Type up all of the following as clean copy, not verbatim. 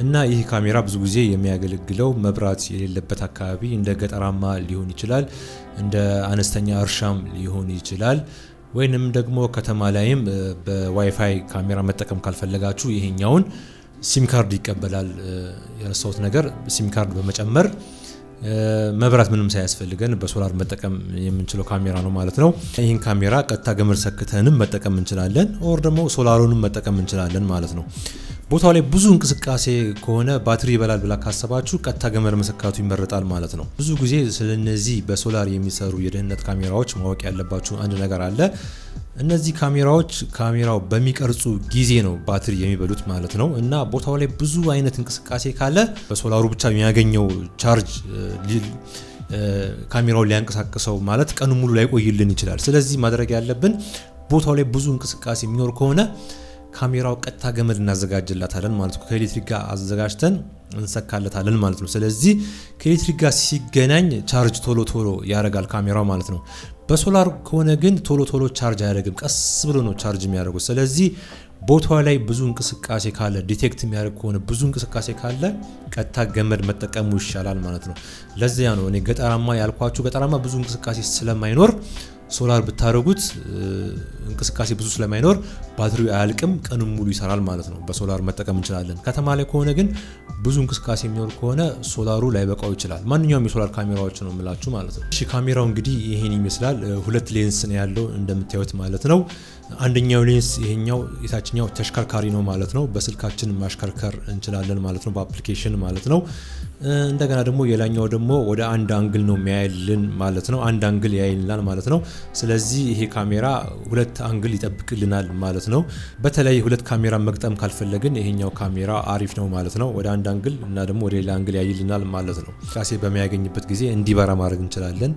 እና ይህ ካሜራ ብዙ ጊዜ የሚያገለግለው መብራት የሌለበት አካባቢ እንደ ገጠራማ ሊሆን ይችላል እንደ አነስተኛ እርሻም ሊሆን ይችላል ወይንም ደግሞ ከተማ ላይም በዋይፋይ ካሜራ መጠቀም ካልፈለጋችሁ ይሄኛውን ሲም ካርድ ይቀበላል ያለሰውት ነገር ሲም ካርድ በመጨመር መብራት ምንም ሳያስፈልገን በሶላር መጠቀም የምንችለው ካሜራ ነው ማለት ነው ይሄን ካሜራ ቀጥታ ገመድ ሰክተንም መጠቀም እንችላለን ኦር ደግሞ ሶላሩንም መጠቀም እንችላለን ማለት ነው ቦታው ላይ ብዙ እንቅስቃሴ ከሆነ ባትሪ ይበላል ብላ ካሰባችሁ ቀጥታ ገመድ መሰካቱ ይመረጣል ማለት ነው ብዙ ጊዜ ስለነዚህ በሶላር የሚሰሩ የደህንነት ካሜራዎች ማወቅ ያለባችሁ አንድ ነገር አለ እነዚህ ካሜራዎች ካሜራው በሚቀርጹ ጊዜ ነው ባትሪ የሚበሉት ማለት ነው እና ቦታው ላይ ብዙ አይነት እንቅስቃሴ ካለ በሶላሩ ብቻ የሚያገኘው ቻርጅ ካሜራው ሊያንቀሳቅሰው ማለት ቀኑ ሙሉ ላይ ቆይልን ይችላል ስለዚህ ማድረግ ያለብን ቦታው ላይ ብዙ እንቅስቃሴ የሚኖር ከሆነ ካሜራው ቀጥታ ገመድ እናዘጋጅላታለን ማለት ነው ከኤሌክትሪክ ጋር አዘጋጅተን እንሰካለታለን ማለት ነው ስለዚህ ከኤሌክትሪክ ጋር ሲገናኝ ቻርጅ ቶሎ ያረጋል ካሜራው ማለት ነው በሶላር ከሆነ ግን ቶሎ ቻርጅ አያደርግም ቀስ ብሎ ነው ቻርጅ የሚያደርገው ስለዚህ ቦታው ላይ ብዙ እንቅስቃሴ ካለ ዲቴክት የሚያደርግ ከሆነ ብዙ እንቅስቃሴ ካለ ቀጥታ ገመድ መጠቀሙ ይሻላል ማለት ነው ለዚያ ነው እኔ ገጠራማ ያልኳችሁ ገጠራማ ብዙ እንቅስቃሴ ስለማይኖር ሶላር ብታረጉት እንቅስቃሴ ብዙ ስለማይኖር ባትሪው አያልቅም ቀኑን ሙሉ ይሰራል ማለት ነው በሶላር መጠቀም እንችላለን ከተማ ላይ ከሆነ ግን ብዙ እንቅስቃሴ የሚኖር ከሆነ ሶላሩ ላይ በቃው ይችላል ማንኛውም የሶላር ካሜራዎች ነው የምላችሁ ማለት ነው እሺ ካሜራው እንግዲህ ይሄን ይመስላል ሁለት ሌንስ ነው ያለው እንደምታዩት ማለት ነው አንደኛው ሌንስ ይሄኛው የታችኛው ተሽከርካሪ ነው ማለት ነው በስልካችን ማሽከርከር እንችላለን ማለት ነው በአፕሊኬሽን ማለት ነው እንደገና ደግሞ የላኛው ደግሞ ወደ አንድ አንግል ነው የሚያይልን ማለት ነው አንድ አንግል ያይልናል ማለት ነው ስለዚህ ይሄ ካሜራ ሁለት አንግል ይጠብቅልናል ማለት ነው በተለይ ሁለት ካሜራ መግጠም ካልፈለግን ይሄኛው ካሜራ አሪፍ ነው ማለት ነው ወደ አንድ አንግል እና ደግሞ ወደ ሌላ አንግል ያይልናል ማለት ነው ቃሴ በሚያገኝበት ጊዜ እንዲበራ ማድረግ እንችላለን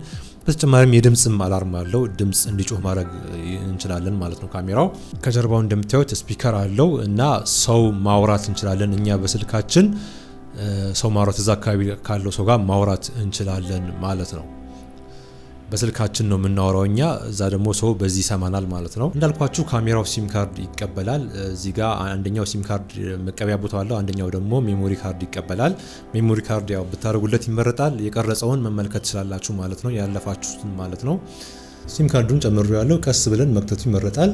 በተጨማሪም የድምጽም አላርም አለው ድምጽ እንዲጮህ ማድረግ እንችላለን ማለት ነው ካሜራው ከጀርባው እንደምታዩት ስፒከር አለው እና ሰው ማውራት እንችላለን እኛ በስልካችን ሰው ማውራት እዛ አካባቢ ካለው ሰው ጋር ማውራት እንችላለን ማለት ነው በስልካችን ነው የምናወራውኛ እዛ ደግሞ ሰው በዚህ ሰማናል ማለት ነው እንዳልኳችሁ ካሜራው ሲም ካርድ ይቀበላል እዚህ ጋር አንደኛው ሲም ካርድ መቀበያ ቦታ አለው አንደኛው ደግሞ ሜሞሪ ካርድ ይቀበላል ሜሞሪ ካርድ ያው ብታረጉለት ይመረጣል የቀረጸውን መመልከት ይችላልላችሁ ማለት ነው ያለፋችሁትን ማለት ነው ሲም ካርዱን ጨምሩ ያለው ቀስ ብለን መክተቱ ይመረጣል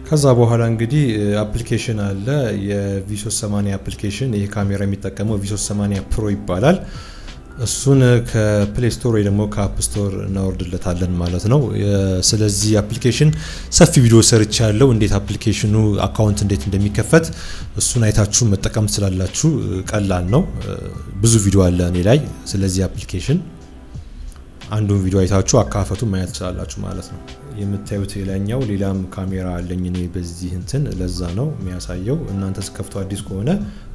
ከዛ በኋላ እንግዲህ አፕሊኬሽን አለ የV380 አፕሊኬሽን ይሄ ካሜራ የሚጠቀመው V380 Pro ይባላል እሱን ከፕሌይ ስቶር ወይ ደግሞ ከአፕ ስቶር እናወርድለታለን ማለት ነው ስለዚህ አፕሊኬሽን ሰፊ ቪዲዮ ሰርች ያለው እንዴት አፕሊኬሽኑ አካውንት እንዴት እንደሚከፈት እሱን አይታችሁ መጠቀም ስላላችሁ ቀላል ነው ብዙ ቪዲዮ አለ እኔ ላይ ስለዚህ አፕሊኬሽን አንዱን ቪዲዮ አይታችሁ አካፈቱ ማየት ትችላላችሁ ማለት ነው የምታዩት ሌላኛው ሌላም ካሜራ አለኝ እኔ በዚህ እንትን ለዛ ነው የሚያሳየው እናንተ ስከፍቱ አዲስ ከሆነ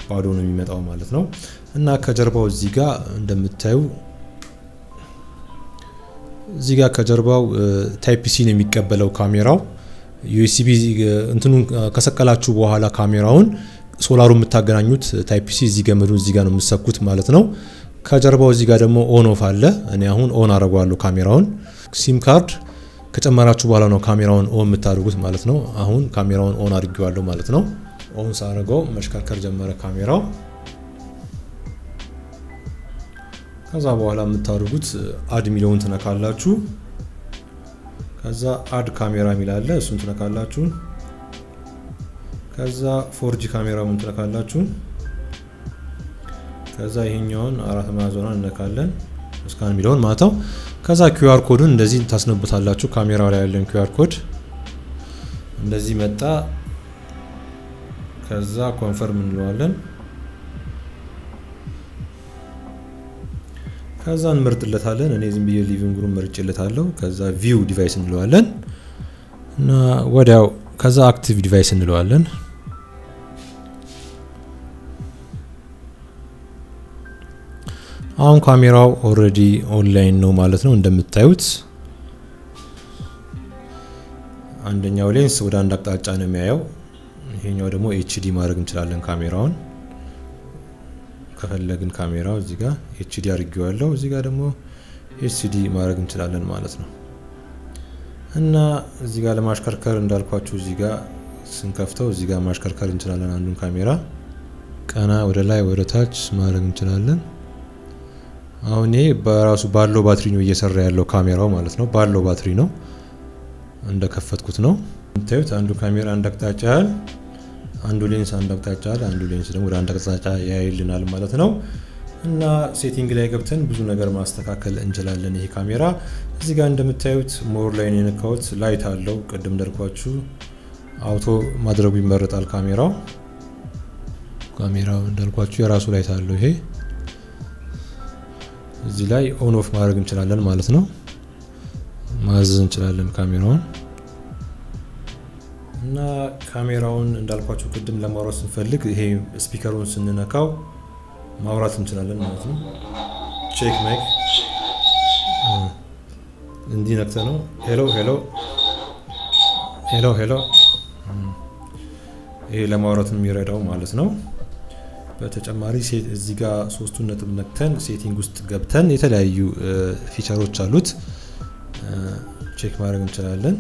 ባዶ ነው የሚመጣው ማለት ነው እና ከጀርባው እዚህ ጋር እንደምታዩ እዚህ ጋር ከጀርባው ታይፕ ሲ ነው የሚቀበለው ካሜራው ዩኤስቢ እንትኑን ከሰቀላችሁ በኋላ ካሜራውን ሶላሩ የምታገናኙት ታይፕ ሲ እዚህ ገመዱን እዚህ ጋር ነው የምትሰኩት ማለት ነው ከጀርባው እዚህ ጋር ደግሞ ኦን ኦፍ አለ እኔ አሁን ኦን አረጋለሁ ካሜራውን ሲም ካርድ ከጨመራችሁ በኋላ ነው ካሜራውን ኦን የምታደርጉት ማለት ነው አሁን ካሜራውን ኦን አድርጌዋለሁ ማለት ነው ኦን ሳረጋው መሽከርከር ጀመረ ካሜራው ከዛ በኋላ የምታደርጉት አድ ሚሊዮን ተነካላችሁ ከዛ አድ ካሜራ ሚላለ እሱን ተነካላችሁ ከዛ 4G ካሜራውን ተነካላችሁ ከዛ ይሄኛውን አራት ማዕዘኑን እንነካለን ስካን ሚሊዮን ማታው ከዛ QR ኮዱን እንደዚህ ታስነብታላችሁ ካሜራው ላይ ያለን QR ኮድ እንደዚህ መጣ ከዛ ኮንፈርም እንለዋለን ከዛ እንመርጥለታለን እኔ ዝም ብዬ ሊቪንግ ሩም መርጬለታለሁ ከዛ ቪው ዲቫይስ እንለዋለን እና ወዲያው ከዛ አክቲቭ ዲቫይስ እንለዋለን አሁን ካሜራው ኦሬዲ ኦንላይን ነው ማለት ነው እንደምታዩት አንደኛው ሌንስ ወደ አንድ አቅጣጫ ነው የሚያየው ይሄኛው ደግሞ HD ማድረግ እንችላለን ካሜራውን ከፈለግን ካሜራው እዚህ ጋር HD አድርጌዋለሁ እዚህ ጋር ደግሞ HD ማድረግ እንችላለን ማለት ነው እና እዚህ ጋር ለማሽከርከር እንዳልኳችሁ እዚህ ጋር ስንከፍተው እዚህ ጋር ማሽከርከር እንችላለን አንዱን ካሜራ ቀና ወደ ላይ ወደ ታች ማድረግ እንችላለን። አሁን ይሄ በራሱ ባለው ባትሪ ነው እየሰራ ያለው ካሜራው ማለት ነው። ባለው ባትሪ ነው እንደከፈትኩት ነው እንታዩት። አንዱ ካሜራ አንድ አቅጣጫ ያህል፣ አንዱ ሌንስ አንድ አቅጣጫ ያህል፣ አንዱ ሌንስ ደግሞ ወደ አንድ አቅጣጫ ያይልናል ማለት ነው። እና ሴቲንግ ላይ ገብተን ብዙ ነገር ማስተካከል እንችላለን። ይሄ ካሜራ እዚህ ጋር እንደምታዩት ሞር ላይ ነው የነካሁት። ላይት አለው ቅድም እንዳልኳችሁ አውቶ ማድረጉ ይመረጣል። ካሜራው እንዳልኳችሁ የራሱ ላይት አለው። ይሄ እዚህ ላይ ኦን ኦፍ ማድረግ እንችላለን ማለት ነው። ማዘዝ እንችላለን ካሜራውን። እና ካሜራውን እንዳልኳችሁ ቅድም ለማውራት ስንፈልግ ይሄ ስፒከሩን ስንነካው ማውራት እንችላለን ማለት ነው። ቼክ ማይክ እንዲህ ነክተ ነው ሄሎ ሄሎ ሄሎ ሄሎ ይሄ ለማውራት የሚረዳው ማለት ነው። በተጨማሪ እዚህ ጋር ሶስቱን ነጥብ ነክተን ሴቲንግ ውስጥ ገብተን የተለያዩ ፊቸሮች አሉት ቼክ ማድረግ እንችላለን።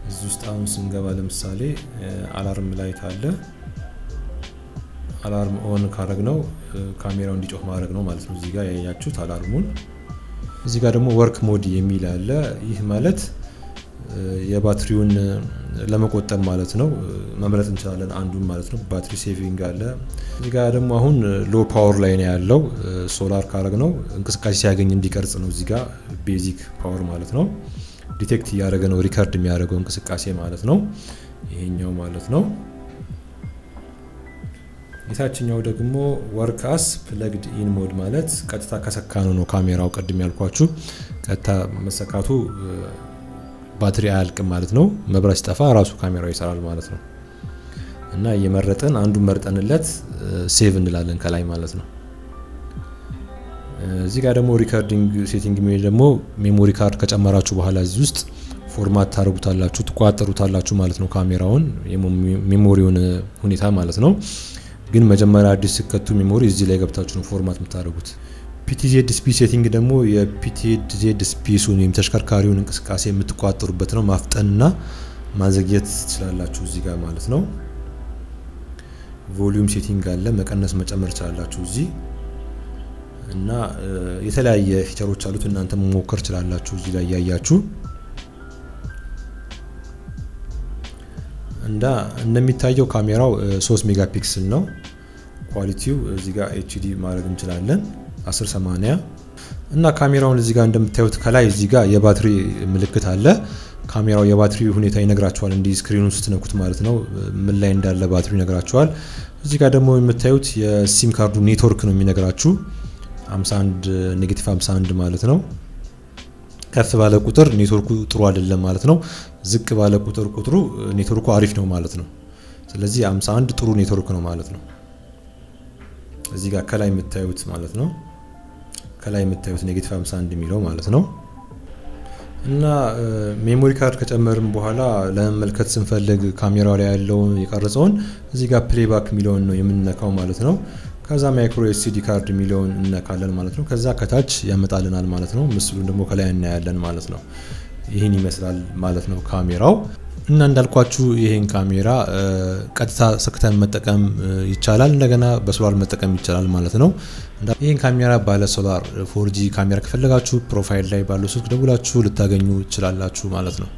እዚህ ውስጥ አሁን ስንገባ ለምሳሌ አላርም ላይት አለ። አላርም ኦን ካረግነው ካሜራው እንዲጮህ ማድረግ ነው ማለት ነው። እዚህ ጋር ያያችሁት አላርሙን። እዚህ ጋር ደግሞ ወርክ ሞድ የሚል አለ። ይህ ማለት የባትሪውን ለመቆጠብ ማለት ነው። መምረጥ እንችላለን አንዱን ማለት ነው። ባትሪ ሴቪንግ አለ። እዚህ ጋር ደግሞ አሁን ሎ ፓወር ላይ ነው ያለው። ሶላር ካረግነው እንቅስቃሴ ሲያገኝ እንዲቀርጽ ነው። እዚህ ጋር ቤዚክ ፓወር ማለት ነው። ዲቴክት ያደረገ ነው ሪከርድ የሚያደርገው እንቅስቃሴ ማለት ነው ይሄኛው ማለት ነው። የታችኛው ደግሞ ወርክ አስ ፕለግድ ኢን ሞድ ማለት ቀጥታ ከሰካነው ነው ካሜራው ቀድም ያልኳችሁ ቀጥታ መሰካቱ ባትሪ አያልቅም ማለት ነው። መብራት ሲጠፋ ራሱ ካሜራው ይሰራል ማለት ነው። እና እየመረጠን አንዱን መርጠንለት ሴቭ እንላለን ከላይ ማለት ነው። እዚህ ጋር ደግሞ ሪከርዲንግ ሴቲንግ የሚል ደግሞ ሜሞሪ ካርድ ከጨመራችሁ በኋላ እዚህ ውስጥ ፎርማት ታደርጉታላችሁ ትቋጥሩታላችሁ ማለት ነው። ካሜራውን ሜሞሪውን ሁኔታ ማለት ነው። ግን መጀመሪያ አዲስ ስከቱ ሜሞሪ እዚህ ላይ ገብታችሁ ነው ፎርማት የምታደርጉት። ፒቲዜድ ስፒድ ሴቲንግ ደግሞ የፒቲዜድ ስፔሱን ወይም ተሽከርካሪውን እንቅስቃሴ የምትቋጥሩበት ነው። ማፍጠንና ማዘግየት ትችላላችሁ እዚህ ጋር ማለት ነው። ቮሊዩም ሴቲንግ አለ። መቀነስ መጨመር ትችላላችሁ እዚህ እና የተለያየ ፊቸሮች አሉት። እናንተ መሞከር ትችላላችሁ እዚህ ላይ ያያችሁ። እንደሚታየው ካሜራው 3 ሜጋፒክሰል ነው። ኳሊቲው እዚህ ጋር ኤችዲ ማድረግ እንችላለን 1080 እና ካሜራውን እዚህ ጋር እንደምታዩት ከላይ እዚህ ጋር የባትሪ ምልክት አለ። ካሜራው የባትሪ ሁኔታ ይነግራችኋል። እንዲ ስክሪኑን ስትነኩት ማለት ነው ምን ላይ እንዳለ ባትሪ ይነግራችኋል። እዚህ ጋር ደግሞ የምታዩት የሲም ካርዱ ኔትወርክ ነው የሚነግራችሁ 51 ኔጌቲቭ 51 ማለት ነው። ከፍ ባለ ቁጥር ኔትወርኩ ጥሩ አይደለም ማለት ነው። ዝቅ ባለ ቁጥር ቁጥሩ ኔትወርኩ አሪፍ ነው ማለት ነው። ስለዚህ 51 ጥሩ ኔትወርክ ነው ማለት ነው። እዚህ ጋር ከላይ የምታዩት ማለት ነው ከላይ የምታዩት ኔጌቲቭ 51 የሚለው ማለት ነው። እና ሜሞሪ ካርድ ከጨመርን በኋላ ለመመልከት ስንፈልግ ካሜራው ላይ ያለው የቀረጸውን እዚህ ጋር ፕሌይባክ የሚለውን ነው የምንነካው ማለት ነው። ከዛ ማይክሮ ኤስዲ ካርድ የሚለውን እንነካለን ማለት ነው። ከዛ ከታች ያመጣልናል ማለት ነው። ምስሉን ደግሞ ከላይ እናያለን ማለት ነው። ይሄን ይመስላል ማለት ነው ካሜራው። እና እንዳልኳችሁ ይሄን ካሜራ ቀጥታ ሰክተን መጠቀም ይቻላል። እንደገና በሶላር መጠቀም ይቻላል ማለት ነው። ይሄን ካሜራ ባለ ሶላር 4G ካሜራ ከፈለጋችሁ ፕሮፋይል ላይ ባለው ስልክ ደውላችሁ ልታገኙ ይችላላችሁ ማለት ነው።